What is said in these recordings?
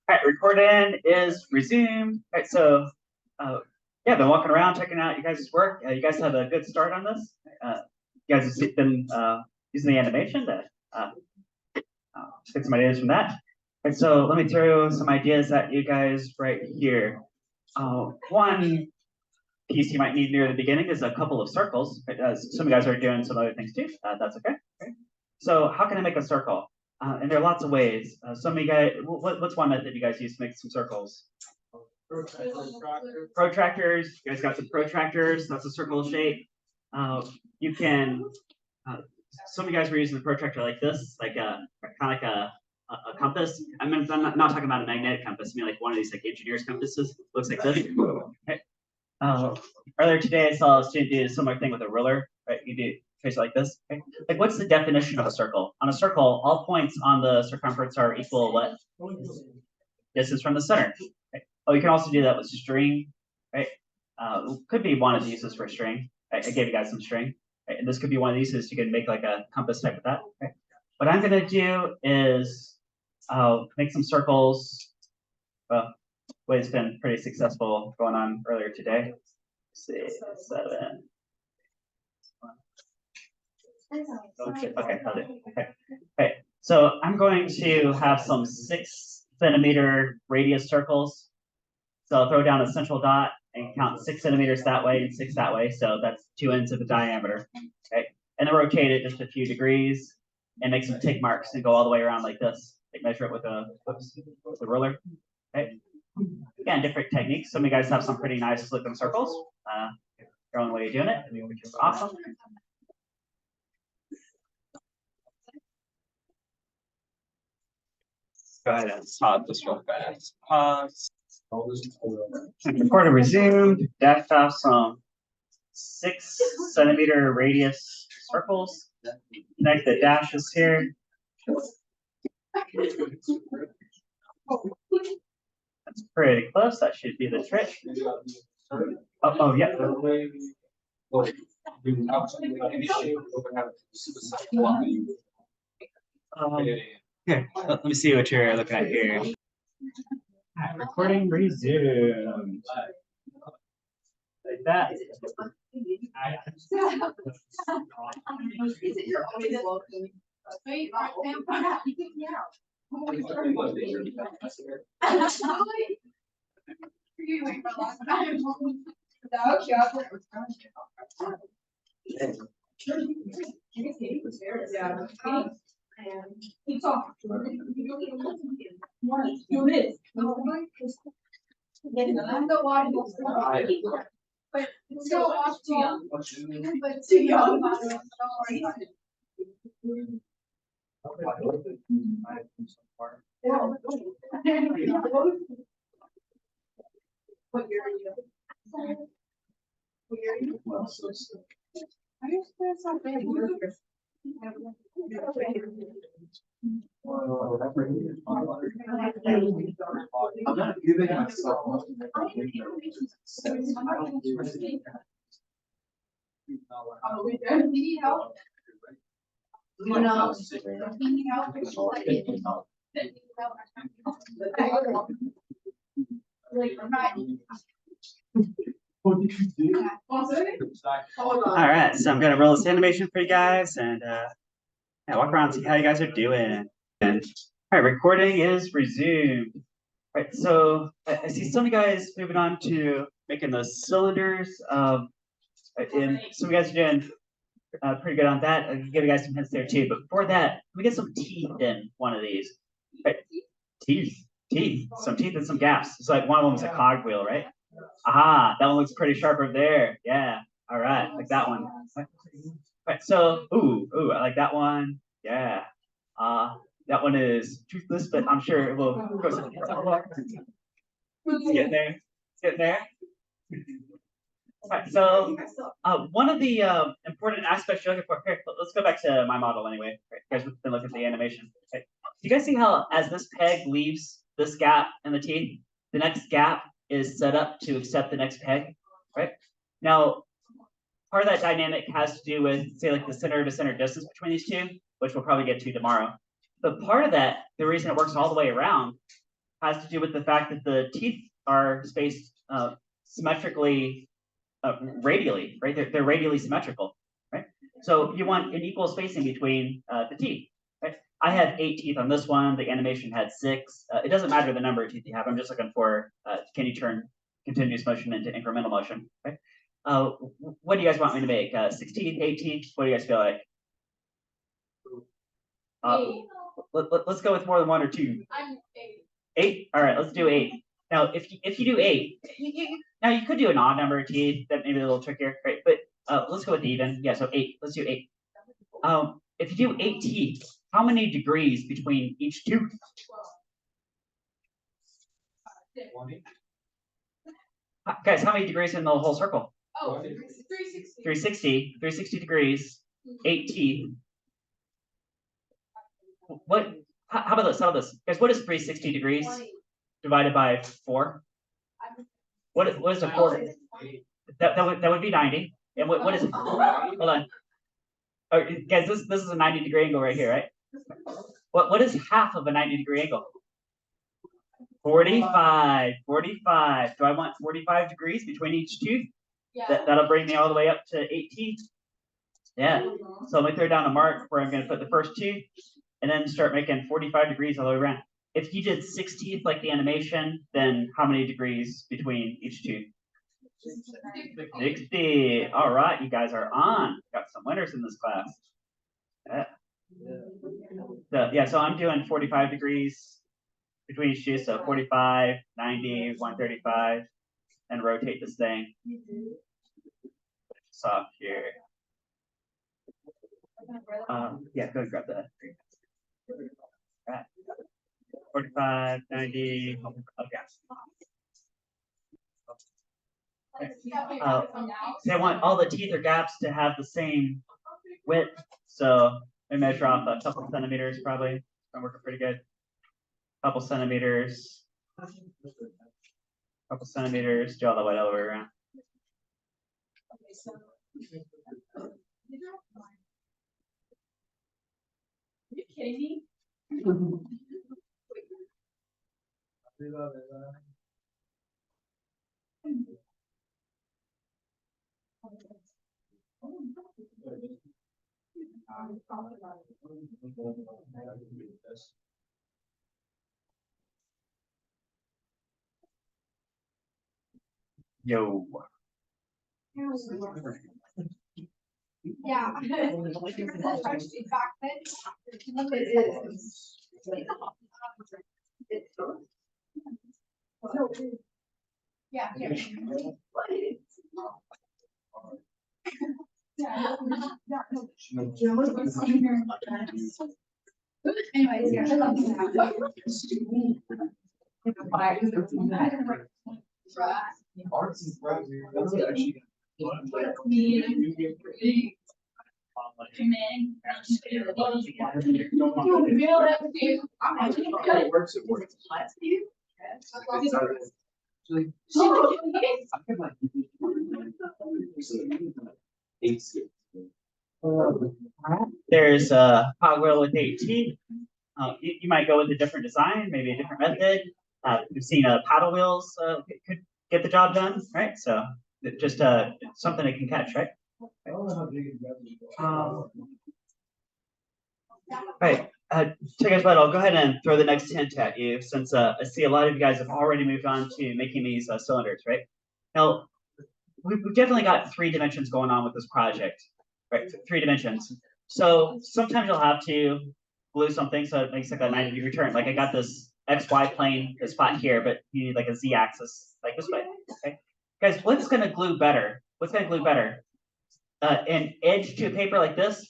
All right, recording is resumed. All right, so yeah, been walking around checking out you guys' work. You guys have a good start on this. You guys have been using the animation to get some ideas from that. And so let me throw some ideas at you guys right here. One piece you might need near the beginning is a couple of circles. Some of you guys are doing some other things too. That's okay. So how can I make a circle? And there are lots of ways. Some of you guys, what's one method you guys use to make some circles? Protractors. You guys got some protractors. That's a circle shape. You can. Some of you guys were using the protractor like this, like kind of like a compass. I'm not talking about a magnetic compass. I mean like one of these like engineer's compasses. Looks like this. Okay. Earlier today, I saw a student do a similar thing with a ruler. Right? You do trace it like this. Okay? Like, what's the definition of a circle? On a circle, all points on the circumference are equal what? Distance from the center. Okay? Oh, you can also do that with string. Right? Could be one of these uses for string. I gave you guys some string. Right? And this could be one of these is you can make like a compass type of that. Okay? What I'm going to do is make some circles. Well, way's been pretty successful going on earlier today. Let's see, 7. Okay, I'll do. Okay. So I'm going to have some 6-centimeter radius circles. So I'll throw down a central dot and count 6 centimeters that way and 6 that way. So that's 2 ends of the diameter. Okay, and then rotate it just a few degrees and make some tick marks and go all the way around like this. Like measure it with a ruler. Okay. Again, different techniques. Some of you guys have some pretty nice looking circles. Your own way of doing it, which is awesome. Go ahead and stop this real fast. Pause. Recording resumed. Dashed off some 6-centimeter radius circles. Connect the dashes here. That's pretty close. That should be the trick. Oh yeah. Here, let me see what you're looking at here. Recording resumed. Like that. What year are you? I'm not giving myself. Need help? All right, so I'm gonna roll this animation for you guys and yeah, walk around and see how you guys are doing. And all right, recording is resumed. All right, so I see some of you guys moving on to making those cylinders. And some of you guys are doing pretty good on that. I can give you guys some hints there too. But before that, we get some teeth in one of these. Right. Teeth, some teeth and some gaps. It's like one of them is a cogwheel, right? Aha, that one looks pretty sharp over there. Yeah. All right, like that one. Right, so ooh, I like that one. Yeah. That one is toothless, but I'm sure it will go some. It's getting there. It's getting there. All right, so one of the important aspects you're looking for here, let's go back to my model anyway. Right, you guys have been looking at the animation. Okay. Do you guys see how as this peg leaves this gap in the teeth, the next gap is set up to accept the next peg, right? Now, part of that dynamic has to do with, say, like the center to center distance between these two, which we'll probably get to tomorrow. But part of that, the reason it works all the way around has to do with the fact that the teeth are spaced symmetrically, radially, right? They're radially symmetrical, right? So you want an equal spacing between the teeth, right? I have 8 teeth on this one. The animation had 6. It doesn't matter the number of teeth you have. I'm just looking for can you turn continuous motion into incremental motion, right? What do you guys want me to make? 6 teeth, 8 teeth? What do you guys feel like? Let's go with more than 1 or 2. 8. All right, let's do 8. Now, if you do 8, now you could do an odd number of teeth. That may be a little trickier, right? But let's go with even. Yeah, so 8. Let's do 8. If you do 8 teeth, how many degrees between each tooth? 20. Guys, how many degrees in the whole circle? Oh, 360. 360 degrees, 8 teeth. What? How about this? How about this? Guys, what is 360 degrees 20. divided by 4? What is a quarter? That would be 90. And what is it? Hold on. Oh, guys, this is a 90 degree angle right here, right? What is half of a 90 degree angle? 45. 45. Do I want 45 degrees between each tooth? Yeah. That'll bring me all the way up to 8 teeth. Yeah. So let me throw down a mark where I'm going to put the first tooth and then start making 45 degrees all the way around. If you did 6 teeth like the animation, then how many degrees between each tooth? 60. All right, you guys are on. Got some winners in this class. So I'm doing 45 degrees between each tooth. So 45, 90, 135, and rotate this thing. Soft here. Yeah, go and grab that. All right. 45, 90, okay. So I want all the teeth or gaps to have the same width. So I measure off a couple centimeters probably. I'm working pretty good. Couple centimeters. Couple centimeters. Do all the way all the way around. Are you kidding me? Yo. Yeah. Back then. Yeah. Anyways, yeah. There's a cogwheel with 8 teeth. You might go with a different design, maybe a different method. We've seen paddle wheels could get the job done, right? So just something it can catch, right? Right. So guys, I'll go ahead and throw the next hint at you, since I see a lot of you guys have already moved on to making these cylinders, right? Now, we've definitely got 3 dimensions going on with this project, right? 3 dimensions. So sometimes you'll have to glue something so it makes like a 90-degree turn. Like I got this XY plane, this spot here, but you need like a Z axis, like this way. Okay, guys, what's going to glue better? What's going to glue better? An edge to paper like this,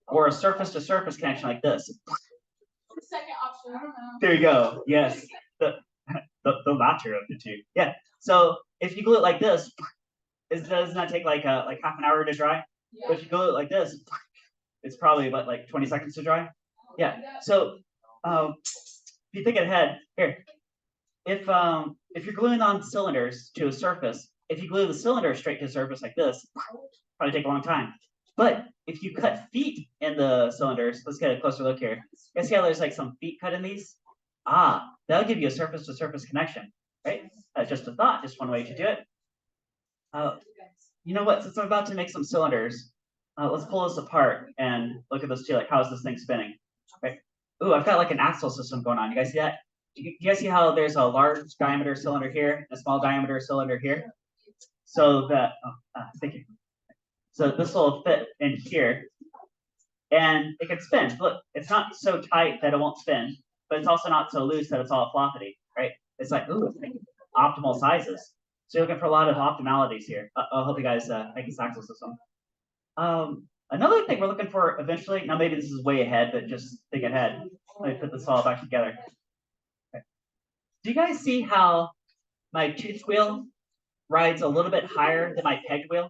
or a surface to surface connection like this? The second option, I don't know. There you go. Yes, the latter of the 2. Yeah. So if you glue it like this, does not take like half an hour to dry. Yeah. But if you glue it like this, it's probably about like 20 seconds to dry. Yeah. So if you think ahead here, if you're gluing on cylinders to a surface, if you glue the cylinder straight to a surface like this, probably take a long time. But if you cut feet in the cylinders, let's get a closer look here. You guys see how there's like some feet cut in these? That'll give you a surface to surface connection, right? Just a thought, just one way to do it. You know what, since I'm about to make some cylinders, let's pull this apart and look at this too, like how is this thing spinning? Right. Ooh, I've got like an axle system going on. You guys see that? Do you guys see how there's a large diameter cylinder here, a small diameter cylinder here? So that, thank you. So this will fit in here, and it can spin. Look, it's not so tight that it won't spin, but it's also not so loose that it's all floppity, right? It's like, ooh, optimal sizes. So you're looking for a lot of optimalities here. I'll help you guys make this axle system. Another thing we're looking for eventually, now maybe this is way ahead, but just think ahead. Let me put this all back together. Okay. Do you guys see how my tooth wheel rides a little bit higher than my pegged wheel?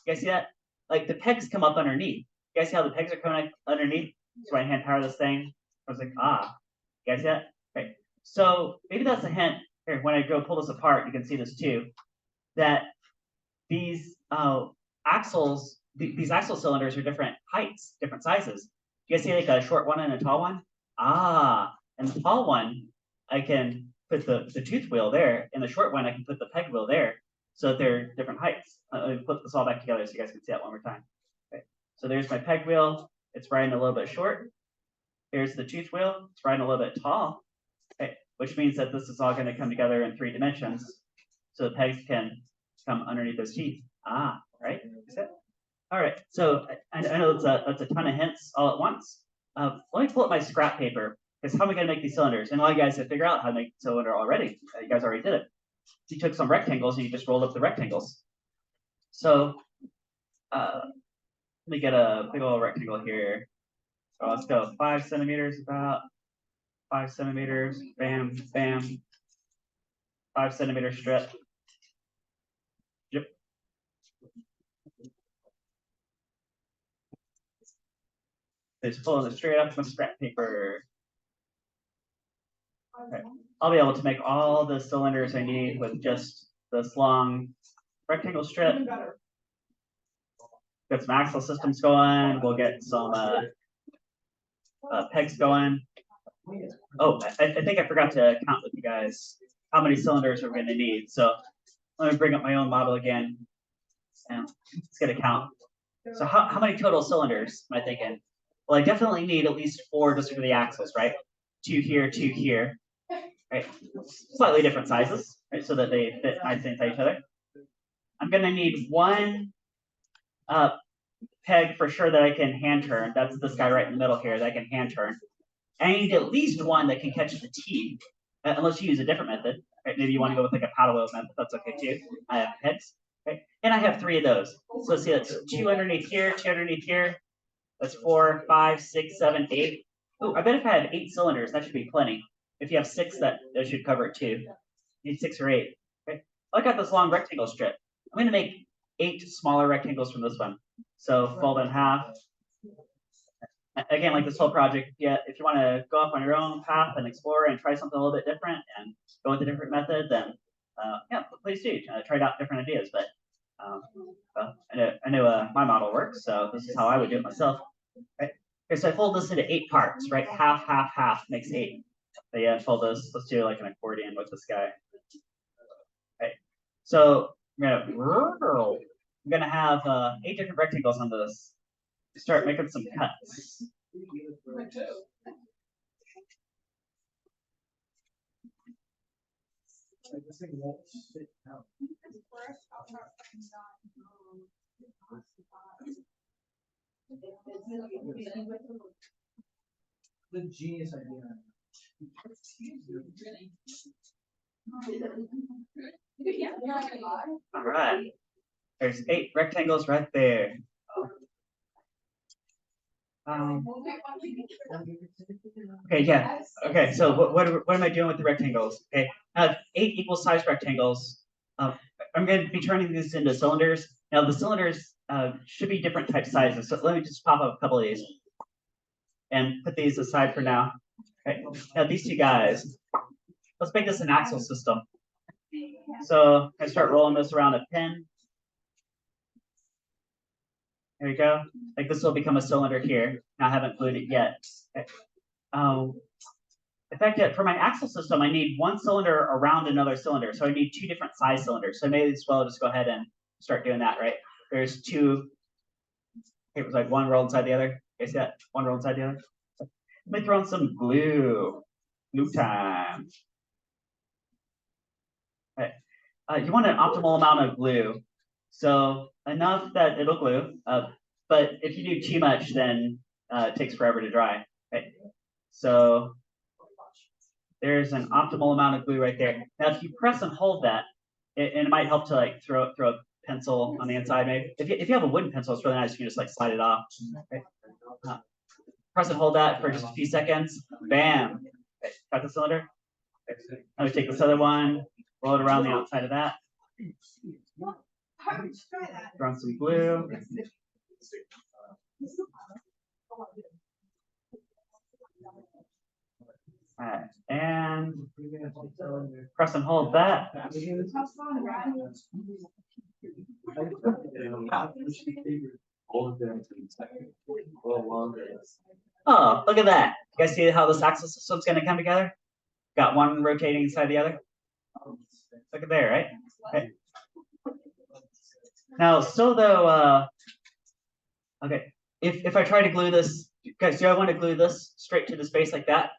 You guys see that? Like the pegs come up underneath. You guys see how the pegs are coming underneath? So I hand power this thing. I was like, you guys see that? Okay. So maybe that's a hint. Here, when I go pull this apart, you can see this too. That these axles, these axle cylinders are different heights, different sizes. You guys see like a short one and a tall one? And the tall one, I can put the tooth wheel there, and the short one, I can put the peg wheel there, so that they're different heights. Let me put this all back together so you guys can see that one more time. Okay. So there's my peg wheel. It's riding a little bit short. Here's the tooth wheel. It's riding a little bit tall. Okay. Which means that this is all going to come together in 3 dimensions, so the pegs can come underneath those teeth. Right? All right. So I know that's a ton of hints all at once. Let me pull up my scrap paper, because how am I going to make these cylinders? And a lot of you guys have figured out how to make a cylinder already. You guys already did it. So you took some rectangles and you just rolled up the rectangles. So let me get a big old rectangle here. So let's go 5 centimeters, about 5 centimeters. Bam, bam. 5 centimeter strip. Yep. Just pulling it straight up from scrap paper. Okay. I'll be able to make all the cylinders I need with just this long rectangle strip. Get some axle systems going. We'll get some pegs going. Oh, I think I forgot to count with you guys how many cylinders we're going to need. So let me bring up my own model again, and let's get a count. So how many total cylinders am I thinking? Well, I definitely need at least 4 just for the axles, right? 2 here, 2 here, right? Slightly different sizes, right? So that they fit nicely inside each other. I'm going to need 1 peg for sure that I can hand turn. That's this guy right in the middle here that I can hand turn. I need at least 1 that can catch the teeth, unless you use a different method. Right? Maybe you want to go with like a paddle wheel method. That's okay too. I have pegs, right? And I have 3 of those. So let's see, that's 2 underneath here, 2 underneath here. That's 4, 5, 6, 7, 8. Oh, I bet if I had 8 cylinders, that should be plenty. If you have 6, that should cover it too. You need 6 or 8. Okay. I got this long rectangle strip. I'm going to make 8 smaller rectangles from this one. So fold in half. Again, like this whole project, if you want to go off on your own path and explore and try something a little bit different and go with a different method, then please do try out different ideas. But well, I know my model works, so this is how I would do it myself. Right? Okay, so I fold this into 8 parts, right? Half, half, half makes 8. So yeah, fold this. Let's do like an accordion with this guy. Right. So I'm gonna have 8 different rectangles on this. Start making some cuts. The genius idea. All right. There's 8 rectangles right there. Okay, yeah. Okay, so what am I doing with the rectangles? Okay, I have 8 equal size rectangles. I'm going to be turning these into cylinders. Now the cylinders should be different type sizes. So let me just pop up a couple of these and put these aside for now. Okay, now these 2 guys. Let's make this an axle system. So I start rolling this around a pin. There we go. Like this will become a cylinder here. Now I haven't glued it yet. Okay. in fact, for my axle system, I need one cylinder around another cylinder. So I need two different size cylinders. So I may as well just go ahead and start doing that, right? There's two, it was like one roll inside the other. You see that? One roll inside the other. Let me throw in some glue. Glue time. Okay. You want an optimal amount of glue. So enough that it'll glue. But if you do too much, then it takes forever to dry. Okay. So there's an optimal amount of glue right there. Now, if you press and hold that, and it might help to like throw a pencil on the inside, maybe. If you have a wooden pencil, it's really nice. You can just like slide it off. Okay. Press and hold that for just a few seconds. Bam. Okay. Got the cylinder. I'm gonna take this other one, roll it around the outside of that. Throw on some glue. All right, and press and hold that. Oh, look at that. You guys see how this axle system's gonna come together? Got one rotating inside the other. Look at there, right? Okay. Now, so though, okay, if I try to glue this, guys, do I want to glue this straight to the space like that?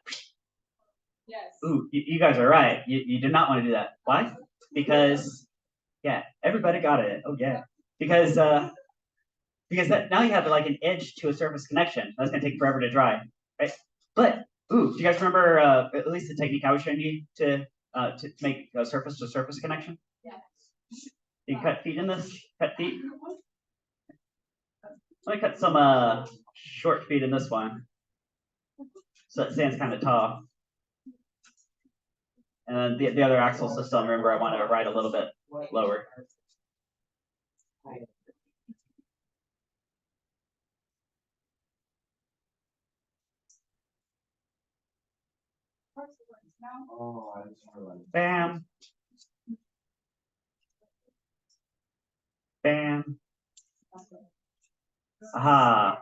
Yes. Ooh, you guys are right. You did not want to do that. Why? Because, yeah, everybody got it. Oh yeah. Because that now you have like an edge to a surface connection. That's gonna take forever to dry, right? But ooh, do you guys remember at least the technique I was showing you to make a surface to surface connection? Yeah. You cut feet in this. Cut feet. Let me cut some short feet in this one, so it stands kind of tall. And then the other axle system, remember, I want to ride a little bit lower. Bam. Bam. Aha.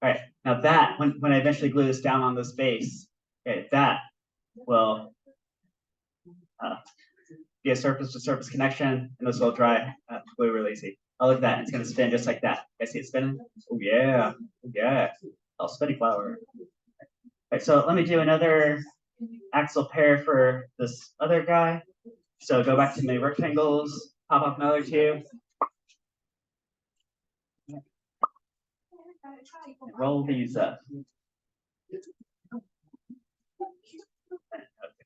All right. Now that, when I eventually glue this down on this base, okay, that will be a surface to surface connection, and this will dry glue really easy. Oh, look at that. It's going to spin just like that. You guys see it spinning? Oh, yeah. Oh, yeah. Oh, spinning flower. All right, so let me do another axle pair for this other guy. So go back to my rectangles, pop up another two. Roll these up.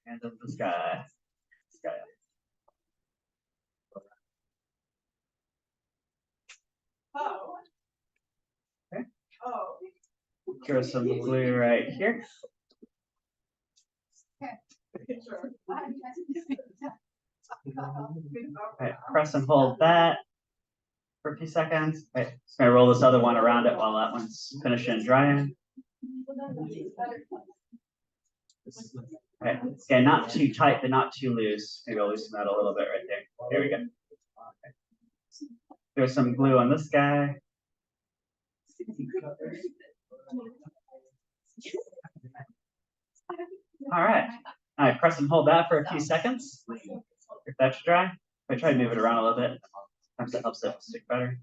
Hand of this guy. This guy. Oh. Okay. Oh. Throw some glue right here. Okay, press and hold that for a few seconds. Okay, just gonna roll this other one around it while that one's finishing drying. Okay, again, not too tight, but not too loose. Maybe I'll loosen that a little bit right there. There we go. Okay. There's some glue on this guy. All right. All right, press and hold that for a few seconds. If that's dry, I try to move it around a little bit. Perhaps that helps it stick better.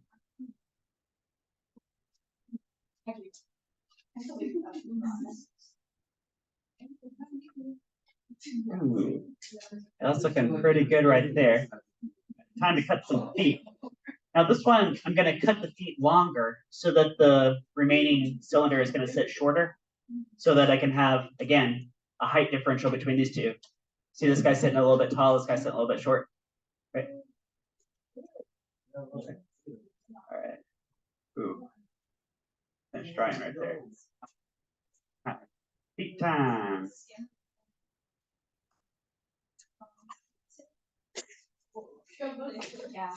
Ooh, that's looking pretty good right there. Time to cut some feet. Now this one, I'm going to cut the feet longer so that the remaining cylinder is going to sit shorter, so that I can have, again, a height differential between these two. See, this guy's sitting a little bit tall, this guy's sitting a little bit short. Right? All right. Ooh. Finish drying right there. All right. Feet time. Yeah.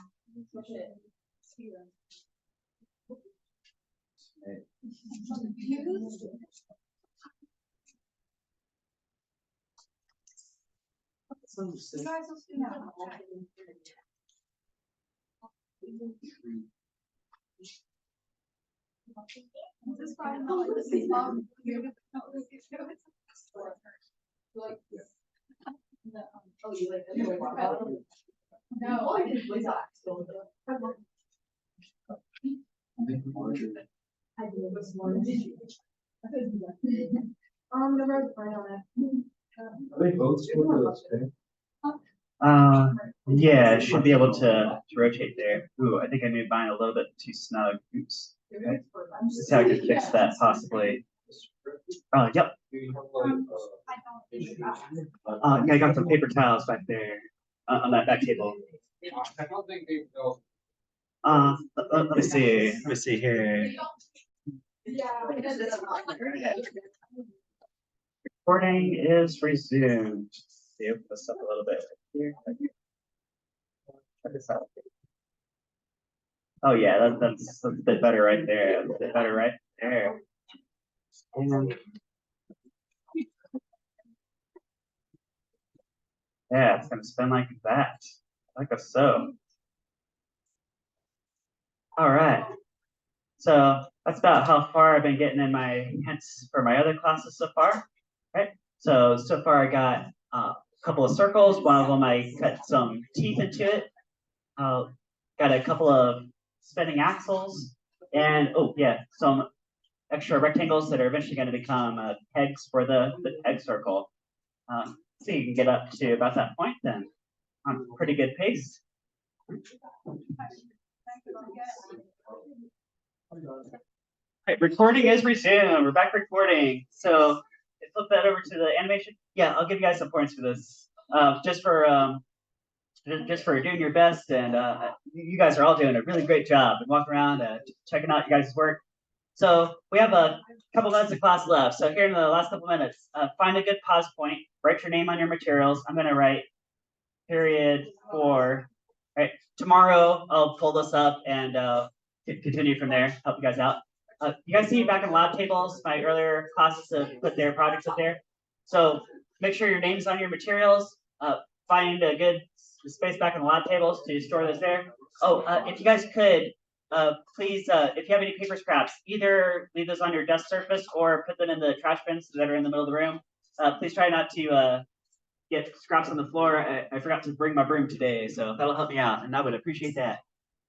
Like. No. Oh, you like. No, I didn't. I did this one. Did you? The road right on it. Are they both today? Yeah, should be able to rotate there. Ooh, I think I made mine a little bit too snug. Oops. Okay. Let's see how I can fix that possibly. Yep. Yeah, I got some paper towels back there on that back table. I don't think they know. Let me see. Let me see here. Yeah. Recording is resumed. See, open this up a little bit here. Check this out. Oh yeah, that's a bit better right there. That's a bit better right there. And yeah, it's gonna spin like that, like a so. All right. So that's about how far I've been getting in my hints for my other classes so far. Right. So far I got a couple of circles. One of them I cut some teeth into it. Got a couple of spinning axles, and oh yeah, some extra rectangles that are eventually going to become pegs for the peg circle. So you can get up to about that point then on pretty good pace. Right, recording is resumed. We're back recording. So flip that over to the animation. Yeah, I'll give you guys some points for this. Just for doing your best, and you guys are all doing a really great job. And walk around checking out you guys' work. So we have a couple minutes of class left. So here in the last couple minutes, find a good pause point. Write your name on your materials. I'm going to write period 4. Right. Tomorrow I'll pull this up and continue from there. Help you guys out. You guys see back in lab tables, my earlier classes have put their projects up there. So make sure your name's on your materials. Find a good space back in the lab tables to store this there. Oh, if you guys could, please, if you have any paper scraps, either leave those on your desk surface or put them in the trash bins that are in the middle of the room. Please try not to get scraps on the floor. I forgot to bring my broom today, so that'll help me out, and I would appreciate that.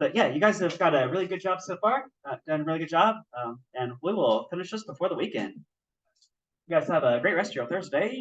But yeah, you guys have got a really good job so far. Done a really good job, and we will finish this before the weekend. You guys have a great rest of your Thursday.